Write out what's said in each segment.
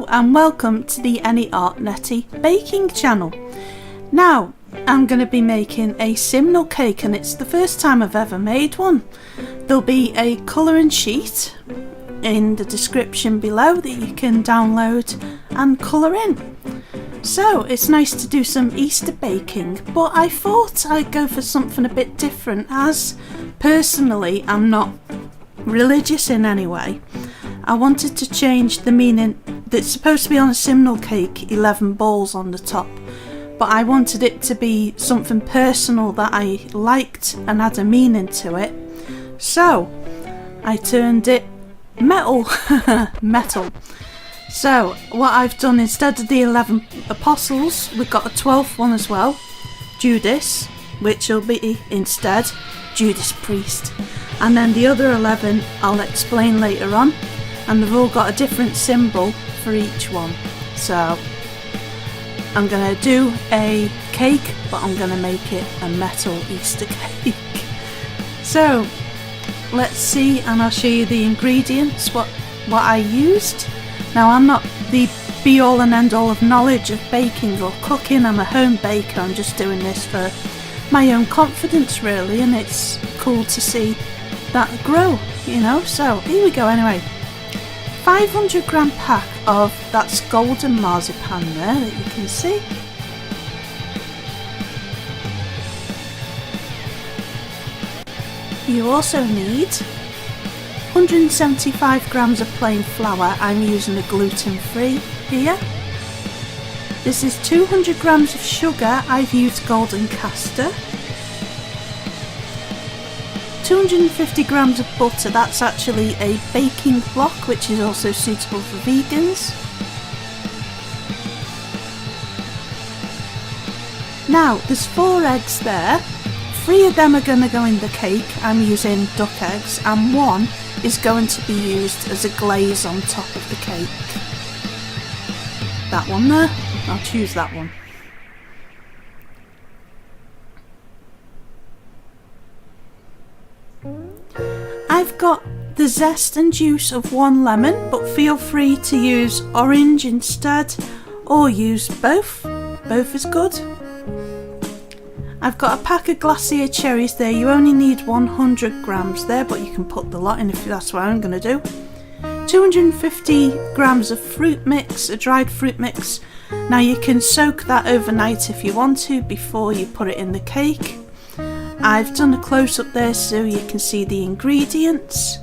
and welcome to the Any Art Netty baking channel. Now I'm going to be making a simnel cake, and it's the first time I've ever made one. There'll be a colouring sheet in the description below that you can download and colour in. So it's nice to do some Easter baking, but I thought I'd go for something a bit different, as personally I'm not religious in any way. I wanted to change the meaning that's supposed to be on a simnel cake, 11 balls on the top, but I wanted it to be something personal that I liked and had a meaning to it. So I turned it metal. So what I've done, instead of the 11 apostles, we've got a 12th one as well, Judas, which will be instead Judas Priest, and then the other 11 I'll explain later on, and they've all got a different symbol for each one. So I'm going to do a cake, but I'm going to make it a metal Easter cake. So let's see, and I'll show you the ingredients, what I used. Now I'm not the be all and end all of knowledge of baking or cooking. I'm a home baker. I'm just doing this for my own confidence really, and it's cool to see that grow, you know. So here we go anyway. 500 gram pack of that's golden marzipan there that you can see. You also need 175 grams of plain flour. I'm using a gluten-free here. This is 200 grams of sugar. I've used golden castor. 250 grams of butter. That's actually a baking block, which is also suitable for vegans. Now there's 4 eggs there. 3 of them are going to go in the cake. I'm using duck eggs, and 1 is going to be used as a glaze on top of the cake. That one there, I'll choose that one. I've got the zest and juice of 1 lemon, but feel free to use orange instead, or use both. Both is good. I've got a pack of glacier cherries there. You only need 100 grams there, but you can put the lot in if that's what I'm going to do. 250 grams of fruit mix, a dried fruit mix. Now you can soak that overnight if you want to before you put it in the cake. I've done a close-up there so you can see the ingredients.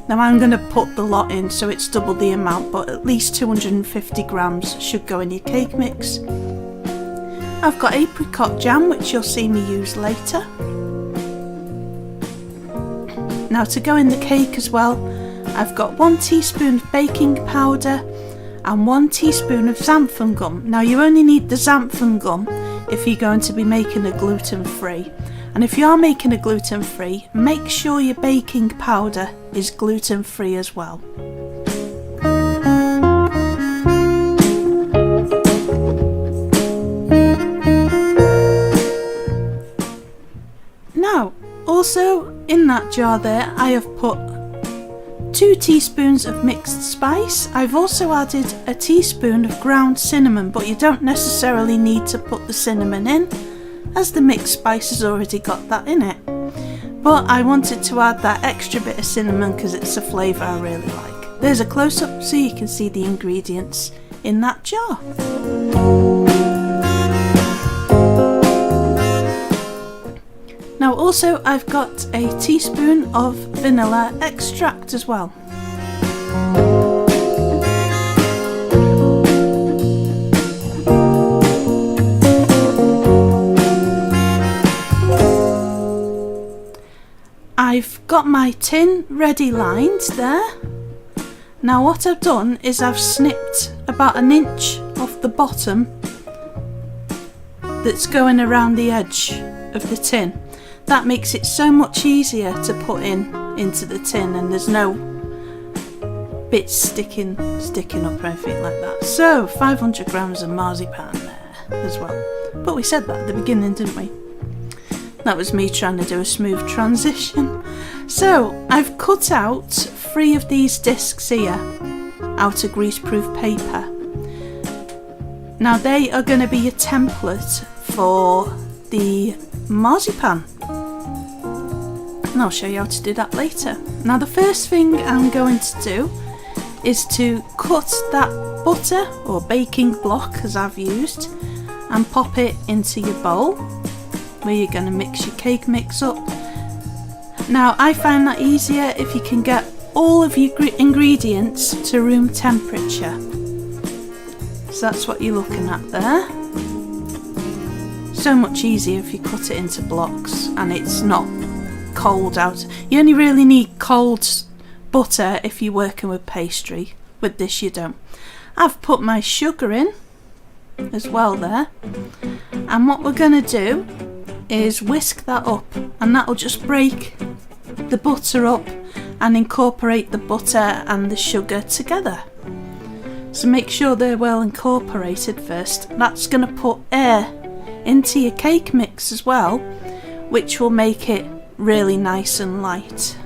Now I'm going to put the lot in so it's double the amount, but at least 250 grams should go in your cake mix. I've got apricot jam, which you'll see me use later. Now to go in the cake as well, I've got 1 teaspoon of baking powder and 1 teaspoon of xanthan gum. Now you only need the xanthan gum if you're going to be making a gluten-free. And if you are making a gluten-free, make sure your baking powder is gluten-free as well. Now, also in that jar there, I have put 2 teaspoons of mixed spice. I've also added a teaspoon of ground cinnamon, but you don't necessarily need to put the cinnamon in, as the mixed spice has already got that in it. But I wanted to add that extra bit of cinnamon because it's a flavour I really like. There's a close-up so you can see the ingredients in that jar. Now also I've got a teaspoon of vanilla extract as well. I've got my tin ready lined there. Now what I've done is I've snipped about 1 inch off the bottom that's going around the edge of the tin. That makes it so much easier to put into the tin, and there's no bits sticking up or anything like that. So 500 grams of marzipan there as well. But we said that at the beginning, didn't we? That was me trying to do a smooth transition. So I've cut out 3 of these discs here out of greaseproof paper. Now they are going to be your template for the marzipan. And I'll show you how to do that later. Now the first thing I'm going to do is to cut that butter or baking block, as I've used, and pop it into your bowl where you're going to mix your cake mix up. Now I find that easier if you can get all of your ingredients to room temperature. So that's what you're looking at there. So much easier if you cut it into blocks and it's not cold out. You only really need cold butter if you're working with pastry. With this you don't. I've put my sugar in as well there, and what we're going to do is whisk that up, and that'll just break the butter up and incorporate the butter and the sugar together. So make sure they're well incorporated first. That's going to put air into your cake mix as well, which will make it really nice and light.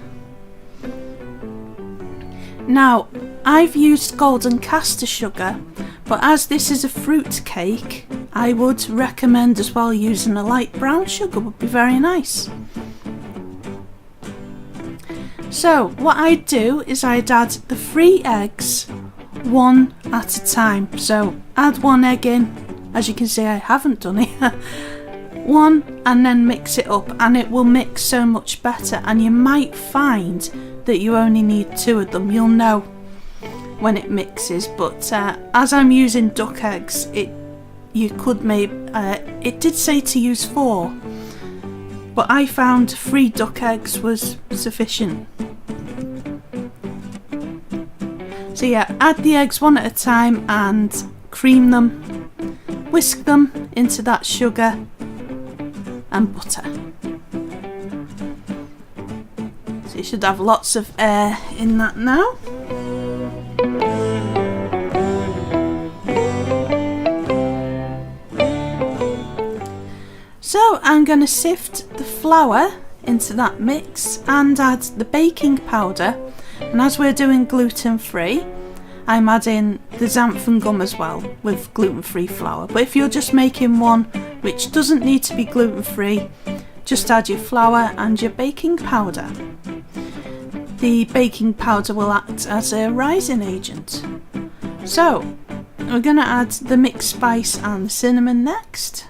Now I've used golden caster sugar, but as this is a fruit cake, I would recommend as well using a light brown sugar, would be very nice. So what I'd do is I'd add the 3 eggs one at a time. So add 1 egg in, as you can see I haven't done it, 1, and then mix it up, and it will mix so much better. And you might find that you only need 2 of them. You'll know when it mixes, but as I'm using duck eggs, it did say to use 4, but I found 3 duck eggs was sufficient. So yeah, add the eggs one at a time and cream them, whisk them into that sugar and butter. So you should have lots of air in that now. So I'm going to sift the flour into that mix and add the baking powder, and as we're doing gluten free, I'm adding the xanthan gum as well with gluten free flour. But if you're just making one which doesn't need to be gluten free, just add your flour and your baking powder. The baking powder will act as a rising agent. So we're going to add the mixed spice and the cinnamon next.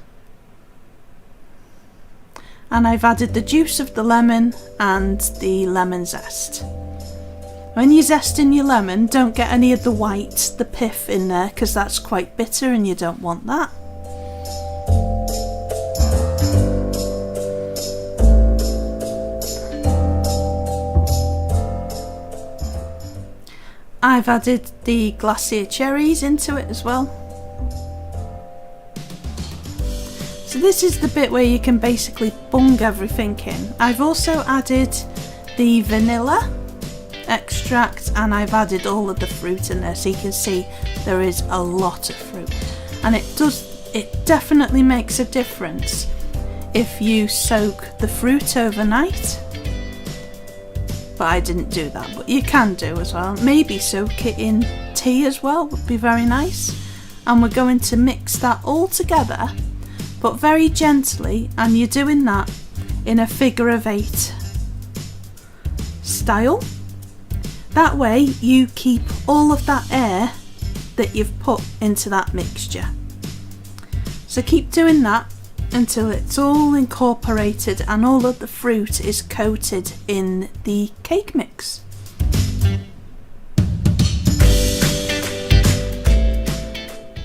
And I've added the juice of the lemon and the lemon zest. When you're zesting your lemon, don't get any of the white, the pith in there, because that's quite bitter and you don't want that. I've added the glacier cherries into it as well. So this is the bit where you can basically bung everything in. I've also added the vanilla extract, and I've added all of the fruit in there, so you can see there is a lot of fruit, and it definitely makes a difference if you soak the fruit overnight. But I didn't do that, but you can do as well. Maybe soak it in tea as well, would be very nice. And we're going to mix that all together, but very gently, and you're doing that in a figure of 8 style. That way you keep all of that air that you've put into that mixture. So keep doing that until it's all incorporated and all of the fruit is coated in the cake mix.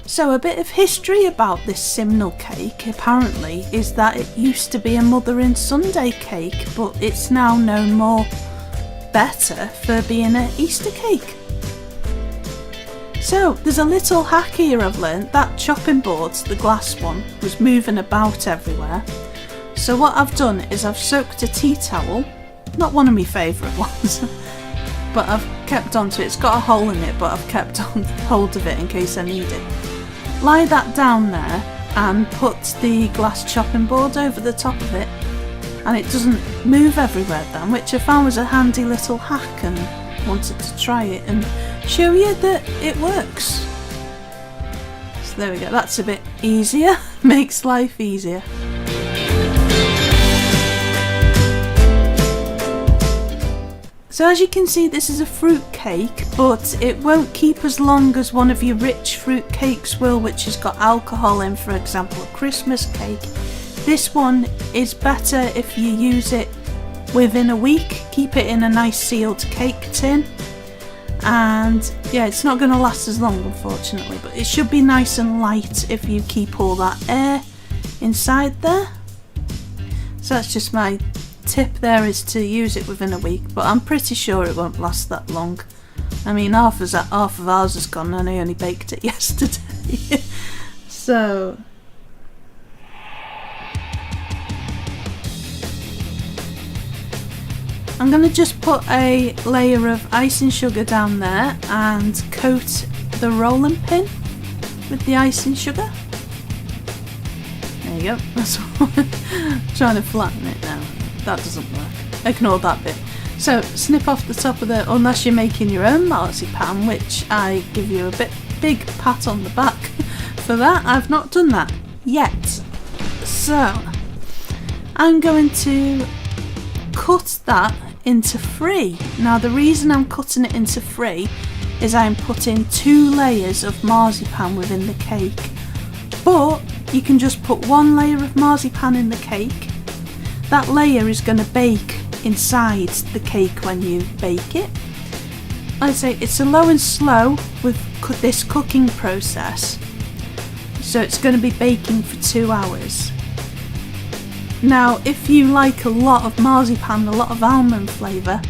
So a bit of history about this simnel cake apparently is that it used to be a mother and Sunday cake, but it's now known more better for being an Easter cake. So there's a little hack here I've learned. That chopping board, the glass one, was moving about everywhere. So what I've done is I've soaked a tea towel, not one of my favourite ones, but I've kept onto it. It's got a hole in it, but I've kept on hold of it in case I need it. Lie that down there and put the glass chopping board over the top of it, and it doesn't move everywhere then, which I found was a handy little hack, and wanted to try it and show you that it works. So So there we go, that's a bit easier. Makes life easier. So as you can see, this is a fruit cake, but it won't keep as long as one of your rich fruit cakes will, which has got alcohol in, for example, a Christmas cake. This one is better if you use it within a week. Keep it in a nice sealed cake tin. And yeah, it's not going to last as long, unfortunately, but it should be nice and light if you keep all that air inside there. So that's just my tip there, is to use it within a week, but I'm pretty sure it won't last that long. I mean, half of ours is gone and I only baked it yesterday. So I'm going to just put a layer of icing sugar down there and coat the rolling pin with the icing sugar. There you go, that's what I'm trying to flatten it now. That doesn't work. Ignore that bit. So snip off the top of the, unless you're making your own marzipan, which I give you a big pat on the back for that. I've not done that yet. So I'm going to cut that into 3. Now the reason I'm cutting it into 3 is I'm putting 2 layers of marzipan within the cake. But you can just put 1 layer of marzipan in the cake. That layer is going to bake inside the cake when you bake it. I'd say it's a low and slow with this cooking process, so it's going to be baking for 2 hours. Now if you like a lot of marzipan, a lot of almond flavour,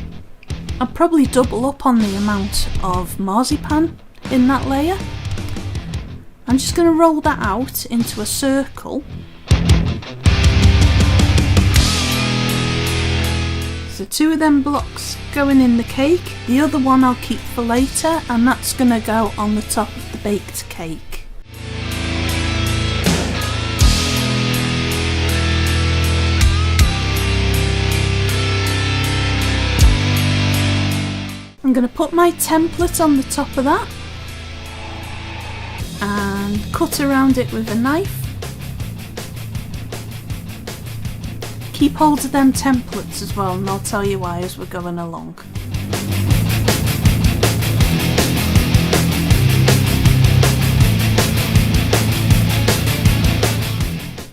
I'll probably double up on the amount of marzipan in that layer. I'm just going to roll that out into a circle. So 2 of them blocks going in the cake, the other one I'll keep for later, and that's going to go on the top of the baked cake. I'm going to put my template on the top of that and cut around it with a knife. Keep hold of them templates as well, and I'll tell you why as we're going along.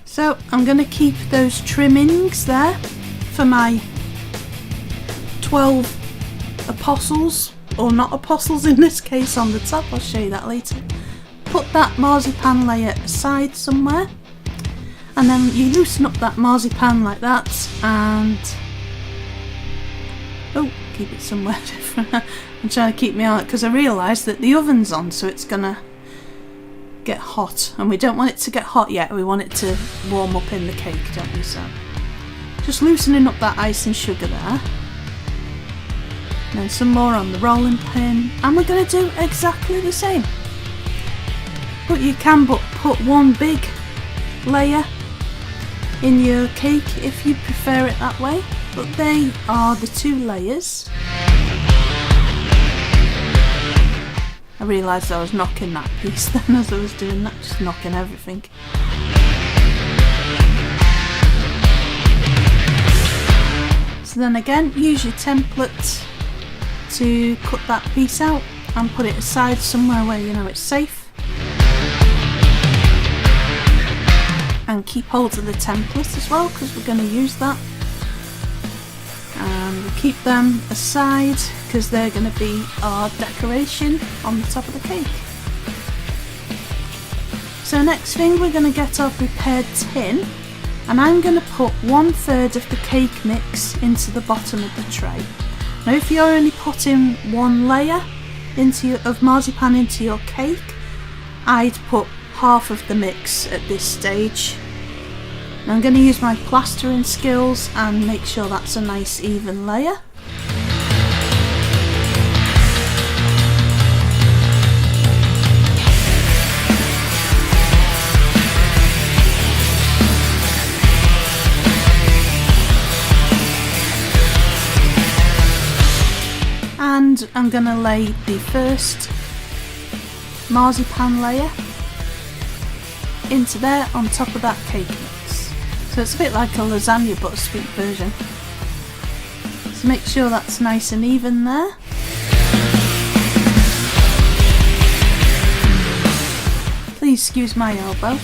So I'm going to keep those trimmings there for my 12 apostles, or not apostles in this case, on the top. I'll show you that later. Put that marzipan layer aside somewhere. And then you loosen up that marzipan like that, and oh, keep it somewhere different. I'm trying to keep me out because I realised that the oven's on, so it's gonna get hot, and we don't want it to get hot yet. We want it to warm up in the cake, don't we? So just loosening up that icing sugar there, and then some more on the rolling pin, and we're going to do exactly the same. But you can put 1 big layer in your cake if you prefer it that way, but they are the 2 layers. I realised I was knocking that piece then as I was doing that, just knocking everything. So then again, use your template to cut that piece out and put it aside somewhere where you know it's safe. And keep hold of the template as well, because we're going to use that. And we'll keep them aside because they're going to be our decoration on the top of the cake. So next thing, we're going to get our prepared tin, and I'm going to put 1/3 of the cake mix into the bottom of the tray. Now if you're only putting 1 layer of marzipan into your cake, I'd put half of the mix at this stage. And I'm going to use my plastering skills and make sure that's a nice even layer. And I'm going to lay the first marzipan layer into there on top of that cake mix. So it's a bit like a lasagna but a sweet version. So make sure that's nice and even there. Please excuse my elbow.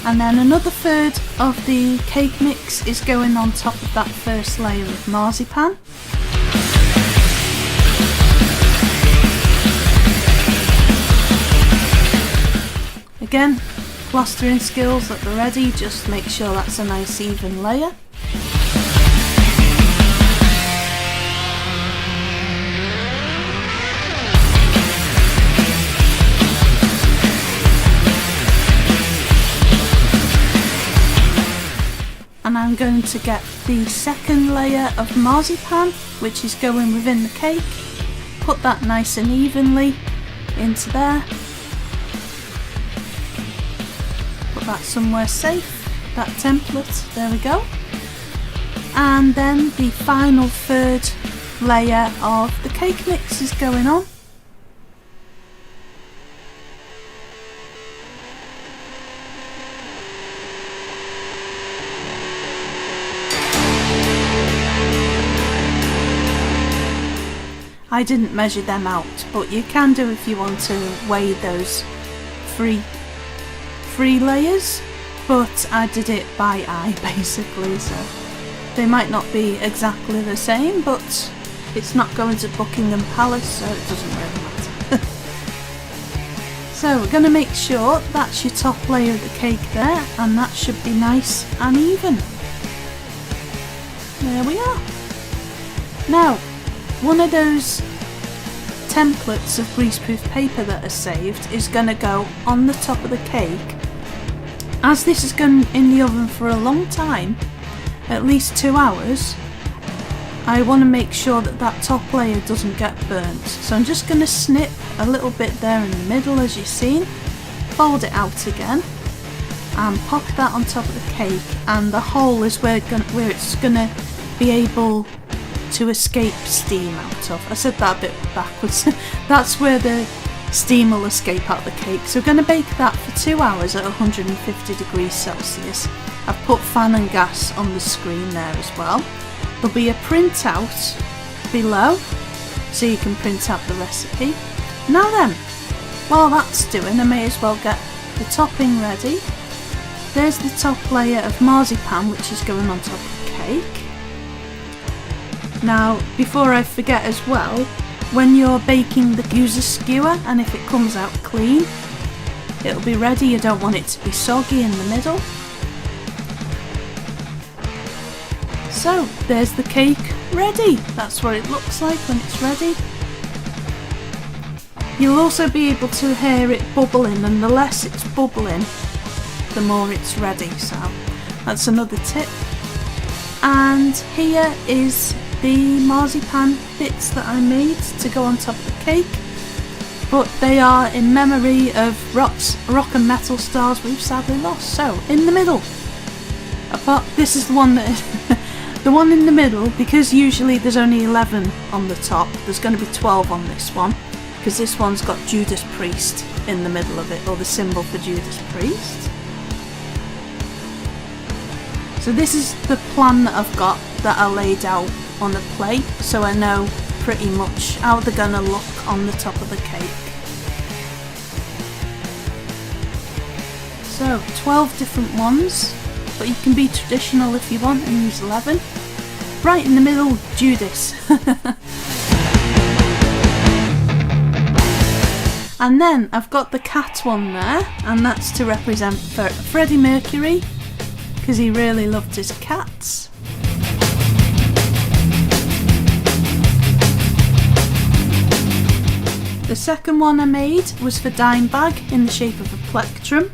And then another third of the cake mix is going on top of that first layer of marzipan. Again, plastering skills at the ready, just make sure that's a nice even layer. And I'm going to get the second layer of marzipan, which is going within the cake. Put that nice and evenly into there. Put that somewhere safe, that template, there we go. And then the final third layer of the cake mix is going on. I didn't measure them out, but you can do if you want to weigh those three layers, but I did it by eye basically, so they might not be exactly the same, but it's not going to Buckingham Palace, so it doesn't really matter. So we're going to make sure that's your top layer of the cake there, and that should be nice and even. There we are. Now, one of those templates of greaseproof paper that are saved is going to go on the top of the cake. As this is going in the oven for a long time, at least 2 hours, I want to make sure that that top layer doesn't get burnt. So I'm just going to snip a little bit there in the middle, as you've seen, fold it out again and pop that on top of the cake, and the hole is where it's going to be able to escape steam out of. I said that a bit backwards. That's where the steam will escape out of the cake. So we're going to bake that for 2 hours at 150 degrees Celsius. I've put fan and gas on the screen there as well. There'll be a printout below so you can print out the recipe. Now then, while that's doing, I may as well get the topping ready. There's the top layer of marzipan, which is going on top of the cake. Now, before I forget as well, when you're baking, use a skewer, and if it comes out clean, it'll be ready. You don't want it to be soggy in the middle. So, there's the cake ready. That's what it looks like when it's ready. You'll also be able to hear it bubbling, and the less it's bubbling, the more it's ready. So, that's another tip. And here is the marzipan bits that I made to go on top of the cake, but they are in memory of rock and metal stars we've sadly lost. So in the middle, this is the one that the one in the middle, because usually there's only 11 on the top, there's going to be 12 on this one, because this one's got Judas Priest in the middle of it, or the symbol for Judas Priest. So this is the plan that I've got, that I laid out on a plate, so I know pretty much how they're going to look on the top of the cake. So 12 different ones, but you can be traditional if you want and use 11. Right in the middle, Judas. And then I've got the cat one there, and that's to represent Freddie Mercury, because he really loved his cats. The second one I made was for Dimebag in the shape of a plectrum.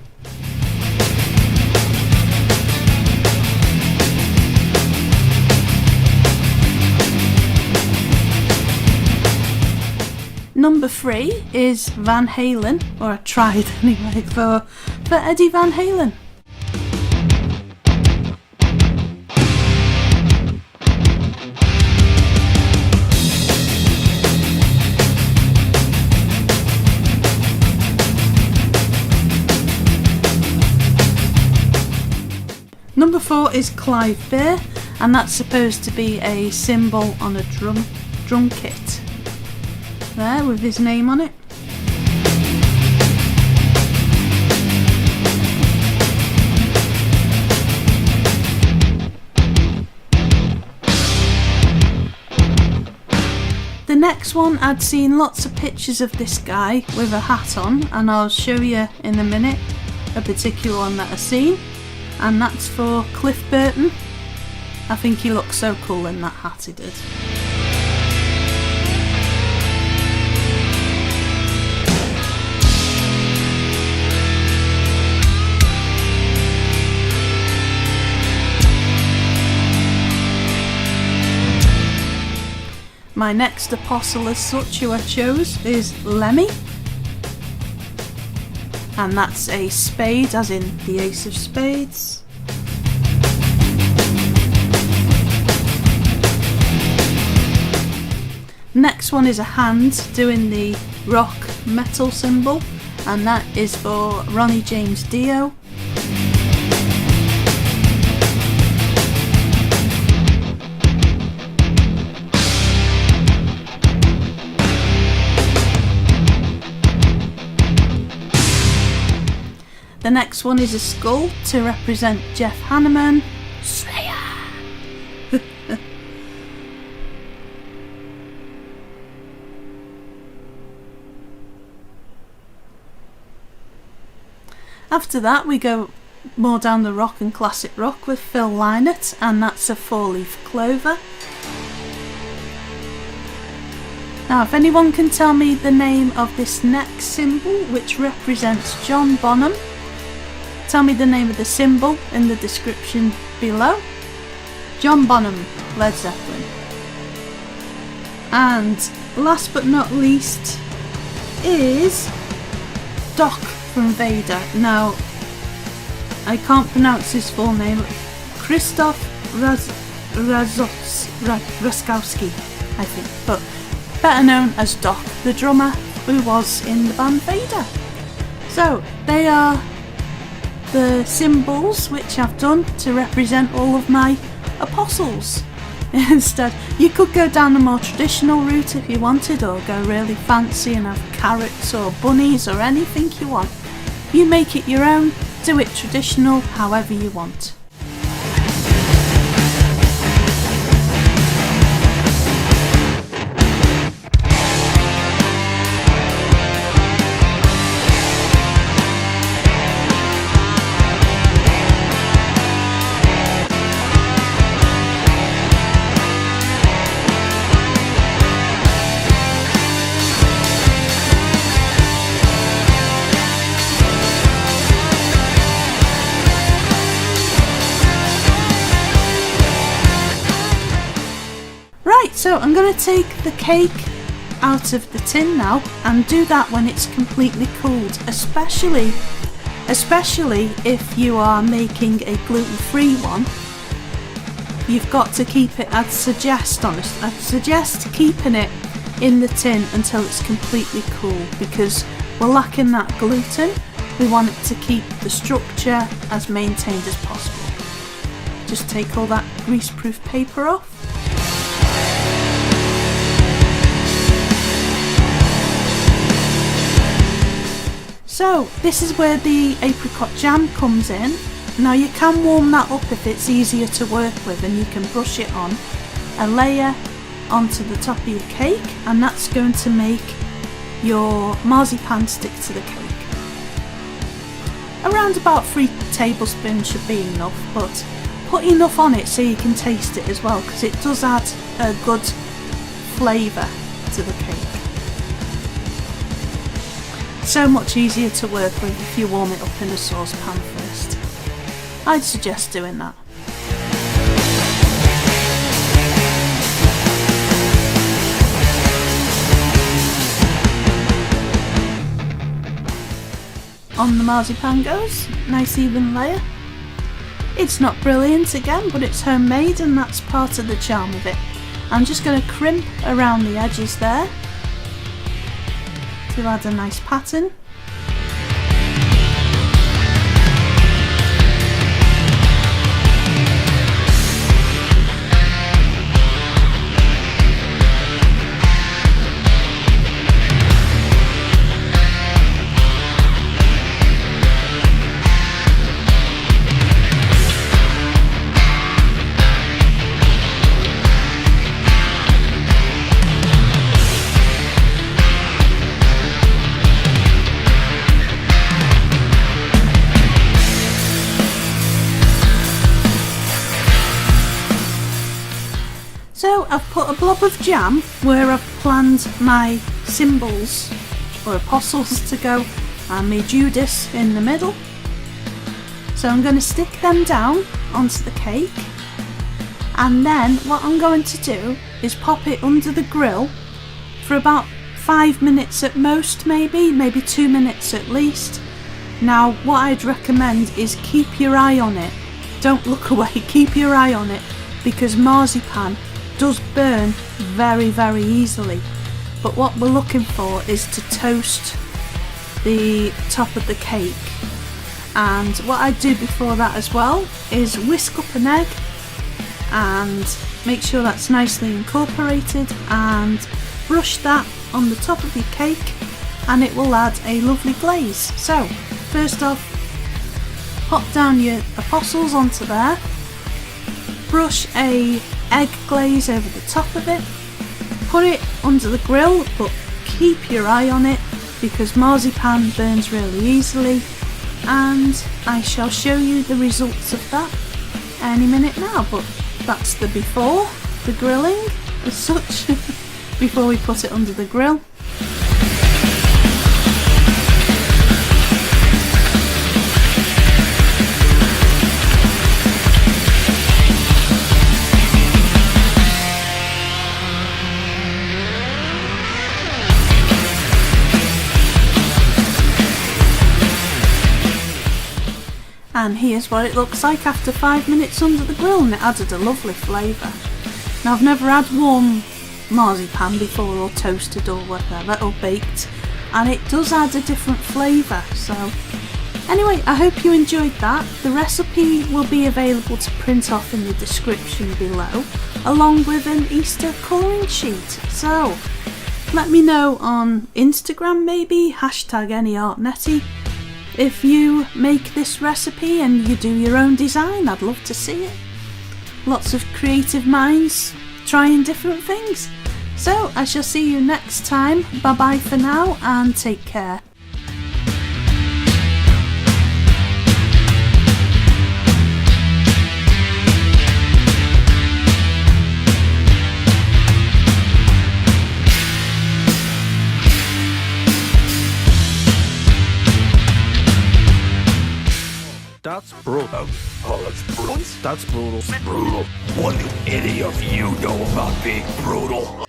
Number 3 is Van Halen, or I tried anyway, for Eddie Van Halen. Number 4 is Clive Beer, and that's supposed to be a cymbal on a drum kit. There, with his name on it. The next one, I'd seen lots of pictures of this guy with a hat on, and I'll show you in a minute a particular one that I've seen, and that's for Cliff Burton. I think he looked so cool in that hat, he did. My next apostle as such who I chose is Lemmy, and that's a spade as in the ace of spades. Next one is a hand doing the rock metal symbol, and that is for Ronnie James Dio. The next one is a skull to represent Jeff Hanneman. Slayer! After that we go more down the rock and classic rock with Phil Lynott, and that's a 4-leaf clover. Now if anyone can tell me the name of this next symbol which represents John Bonham, tell me the name of the symbol in the description below. John Bonham, Led Zeppelin. And last but not least is Doc from Vader. Now, I can't pronounce his full name. Krzysztof Raskowski, I think, but better known as Doc, the drummer who was in the band Vader. So, they are the symbols which I've done to represent all of my apostles. Instead, you could go down a more traditional route if you wanted, or go really fancy and have carrots or bunnies or anything you want. You make it your own, do it traditional, however you want. So I'm going to take the cake out of the tin now and do that when it's completely cooled, especially if you are making a gluten-free one. You've got to keep it, I'd suggest keeping it in the tin until it's completely cool, because we're lacking that gluten. We want it to keep the structure as maintained as possible. Just take all that greaseproof paper off. So this is where the apricot jam comes in. Now you can warm that up if it's easier to work with, and you can brush it on a layer onto the top of your cake, and that's going to make your marzipan stick to the cake. Around about 3 tablespoons should be enough, but put enough on it so you can taste it as well, because it does add a good flavour to the cake. So much easier to work with if you warm it up in a saucepan first. I'd suggest doing that. On the marzipan goes, nice even layer. It's not brilliant again, but it's homemade and that's part of the charm of it. I'm just going to crimp around the edges there to add a nice pattern. I've put a blob of jam where I've planned my symbols or apostles to go and my Judas in the middle. So I'm going to stick them down onto the cake, and then what I'm going to do is pop it under the grill for about 5 minutes at most, maybe 2 minutes at least. Now what I'd recommend is keep your eye on it. Don't look away, keep your eye on it, because marzipan does burn very, very easily. But what we're looking for is to toast the top of the cake. And what I do before that as well is whisk up an egg and make sure that's nicely incorporated, and brush that on the top of your cake, and it will add a lovely glaze. So first off, pop down your apostles onto there, brush a egg glaze over the top of it, put it under the grill, but keep your eye on it because marzipan burns really easily, and I shall show you the results of that any minute now. But that's the before, the grilling as such, before we put it under the grill. And here's what it looks like after 5 minutes under the grill, and it added a lovely flavour. Now I've never had warm marzipan before, or toasted or whatever, or baked, and it does add a different flavour. So anyway, I hope you enjoyed that. The recipe will be available to print off in the description below, along with an Easter colouring sheet. So let me know on Instagram, maybe, #AnyArtNetty, if you make this recipe and you do your own design. I'd love to see it. Lots of creative minds trying different things. So I shall see you next time. Bye bye for now, and take care. That's brutal. Oh, that's brutal. That's brutal. Brutal. What do any of you know about being brutal?